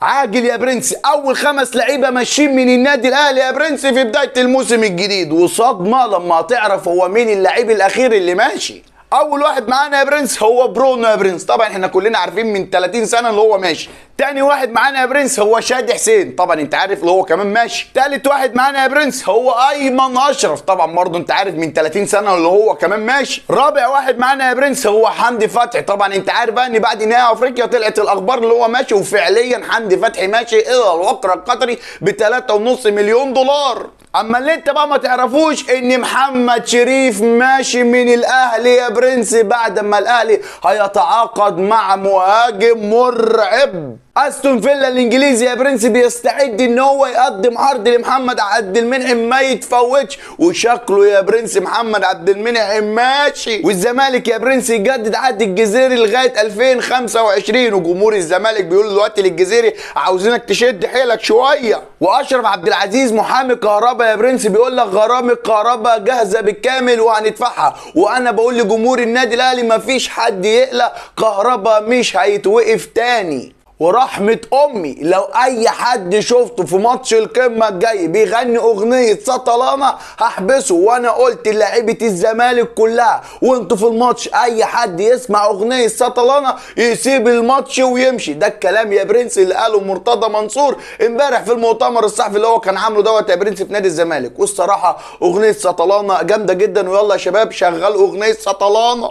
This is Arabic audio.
عاجل يا برنس، اول 5 لعيبه ماشيين من النادي الاهلي يا برنس في بدايه الموسم الجديد، وصدمه لما هتعرف هو مين اللعيب الاخير اللي ماشي. اول واحد معانا يا برنس هو برونو يا برنس، طبعا احنا كلنا عارفين من 30 سنه اللي هو ماشي. تاني واحد معانا يا برنس هو شادي حسين، طبعا انت عارف اللي هو كمان ماشي. تالت واحد معانا يا برنس هو ايمن اشرف، طبعا برضه انت عارف من 30 سنه اللي هو كمان ماشي. رابع واحد معانا يا برنس هو حمدي فتحي، طبعا انت عارف بقى ان بعد نهائي افريقيا طلعت الاخبار اللي هو ماشي، وفعليا حمدي فتحي ماشي الى الوقر القطري ب 3.5 مليون دولار. اما اللي انت بقى ما تعرفوش ان محمد شريف ماشي من الاهلي يا برنس، بعد ما الاهلي هيتعاقد مع مهاجم مرعب. استون فيلا الانجليزي يا برنس بيستعد ان هو يقدم عرض لمحمد عبد المنعم ما يتفوتش، وشكله يا برنس محمد عبد المنعم ماشي. والزمالك يا برنس يجدد عقد الجزيري لغايه 2025، وجمهور الزمالك بيقول دلوقتي للجزيري عاوزينك تشد حيلك شويه. واشرف عبد العزيز محامي كهربا يا برنس بيقول لك غرامه كهربا جاهزه بالكامل وهندفعها، وانا بقول لجمهور النادي الاهلي مفيش حد يقلق، كهربا مش هيتوقف تاني. ورحمة امي لو اي حد شفته في ماتش القمة الجاي بيغني اغنية سطلانة هحبسه، وانا قلت للاعيبة الزمالك كلها وانتوا في الماتش اي حد يسمع اغنية سطلانة يسيب الماتش ويمشي. ده الكلام يا برنس اللي قاله مرتضى منصور امبارح في المؤتمر الصحفي اللي هو كان عامله دوت يا برنس في نادي الزمالك. والصراحة اغنية سطلانة جامدة جدا، ويلا يا شباب شغل اغنية سطلانة.